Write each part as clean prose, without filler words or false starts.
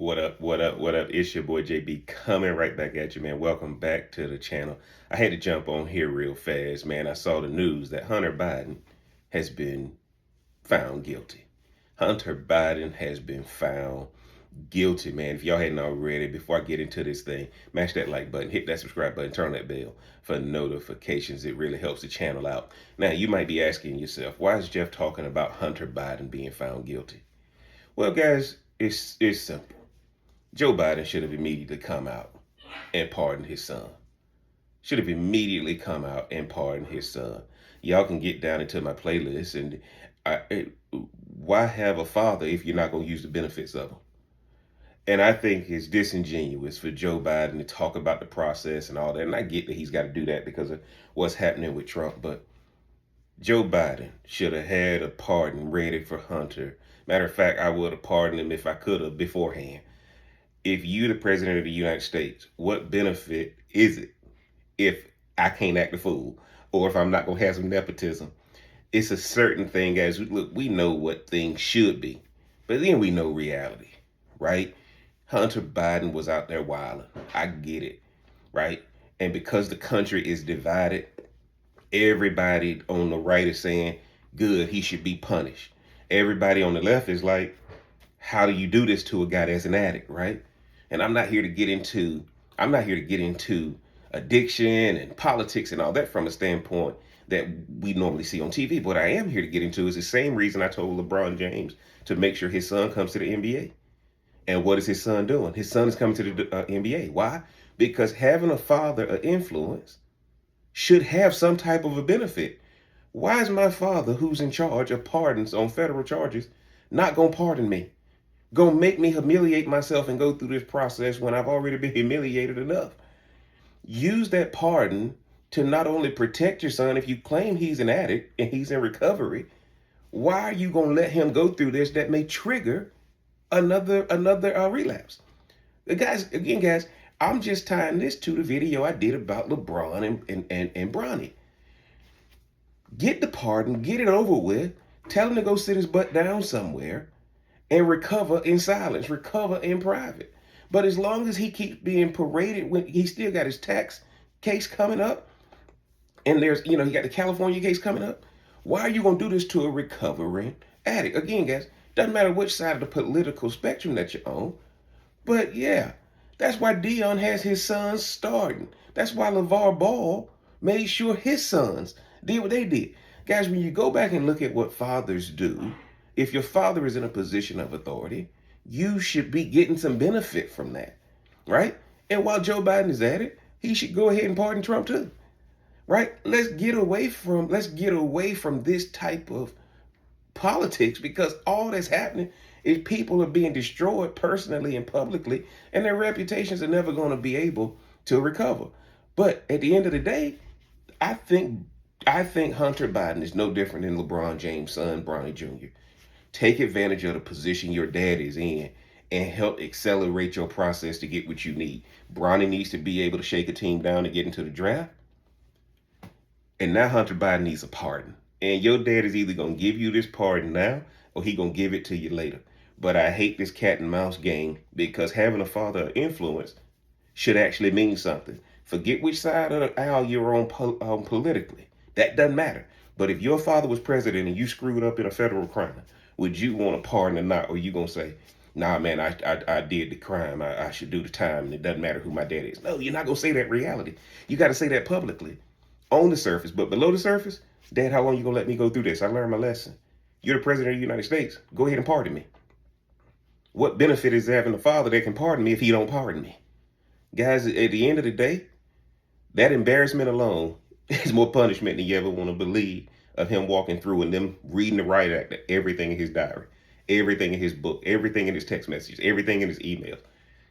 What up? What up? What up? It's your boy JB coming right back at you, man. Welcome back to the channel. I had to jump on here real fast, man. I saw the news that Hunter Biden has been found guilty. Hunter Biden has been found guilty, man. If y'all hadn't already, before I get into this thing, mash that like button, hit that subscribe button, turn that bell for notifications. It really helps the channel out. Now, you might be asking yourself, why is Jeff talking about Hunter Biden being found guilty? Well, guys, it's simple. Joe Biden should have immediately come out and pardoned his son. Should have immediately come out and pardoned his son. Y'all can get down into my playlist and why have a father if you're not going to use the benefits of him? And I think it's disingenuous for Joe Biden to talk about the process and all that. And I get that he's got to do that because of what's happening with Trump. But Joe Biden should have had a pardon ready for Hunter. Matter of fact, I would have pardoned him if I could have beforehand. If you're the president of the United States, what benefit is it if I can't act a fool or if I'm not going to have some nepotism? It's a certain thing, guys. Look, we know what things should be, but then we know reality, right? Hunter Biden was out there wilding. I get it, right? And because the country is divided, everybody on the right is saying, good, he should be punished. Everybody on the left is like, how do you do this to a guy that's an addict, right? And I'm not here to get into addiction and politics and all that from a standpoint that we normally see on TV. What I am here to get into is the same reason I told LeBron James to make sure his son comes to the NBA. And what is his son doing? His son is coming to the NBA. Why? Because having a father of influence should have some type of a benefit. Why is my father, who's in charge of pardons on federal charges, not going to pardon me? Gonna make me humiliate myself and go through this process when I've already been humiliated enough? Use that pardon to not only protect your son if you claim he's an addict and he's in recovery. Why are you gonna let him go through this that may trigger another relapse? Guys, I'm just tying this to the video I did about LeBron and Bronny. Get the pardon, get it over with. Tell him to go sit his butt down somewhere and recover in silence, recover in private. But as long as he keeps being paraded, when he still got his tax case coming up, and there's, he got the California case coming up, why are you going to do this to a recovering addict? Again, guys, doesn't matter which side of the political spectrum that you're on, but yeah, that's why Dion has his sons starting. That's why LeVar Ball made sure his sons did what they did. Guys, when you go back and look at what fathers do, if your father is in a position of authority, you should be getting some benefit from that, right? And while Joe Biden is at it, he should go ahead and pardon Trump too, right? Let's get away from this type of politics, because all that's happening is people are being destroyed personally and publicly, and their reputations are never going to be able to recover. But at the end of the day, I think Hunter Biden is no different than LeBron James' son, Bronny Jr. Take advantage of the position your dad is in and help accelerate your process to get what you need. Bronny needs to be able to shake a team down to get into the draft. And now Hunter Biden needs a pardon. And your dad is either going to give you this pardon now or he going to give it to you later. But I hate this cat and mouse game, because having a father of influence should actually mean something. Forget which side of the aisle you're on politically. That doesn't matter. But if your father was president and you screwed up in a federal crime, would you want a pardon or not? Or you going to say, nah, man, I did the crime. I should do the time, and it doesn't matter who my dad is. No, you're not going to say that in reality. You got to say that publicly on the surface. But below the surface, Dad, how long you going to let me go through this? I learned my lesson. You're the president of the United States. Go ahead and pardon me. What benefit is having a father that can pardon me if he don't pardon me? Guys, at the end of the day, that embarrassment alone is more punishment than you ever want to believe, of him walking through and them reading the riot act, everything in his diary, everything in his book, everything in his text messages, everything in his emails.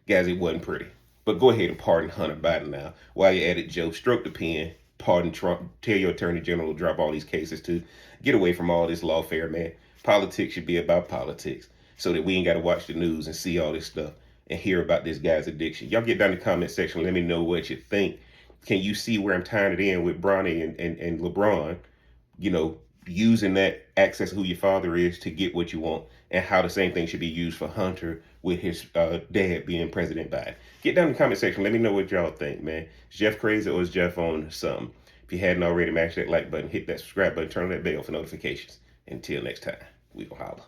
Guys, it wasn't pretty. But go ahead and pardon Hunter Biden now. While you're at it, Joe, stroke the pen, pardon Trump, tell your attorney general to drop all these cases to get away from all this lawfare, man. Politics should be about politics, so that we ain't got to watch the news and see all this stuff and hear about this guy's addiction. Y'all get down in the comment section. Let me know what you think. Can you see where I'm tying it in with Bronny and LeBron, using that access who your father is to get what you want? and how the same thing should be used for Hunter with his dad being President Biden. Get down in the comment section. Let me know what y'all think, man. Is Jeff crazy or is Jeff on something? If you hadn't already, mash that like button, hit that subscribe button, turn on that bell for notifications. Until next time, we gonna holla.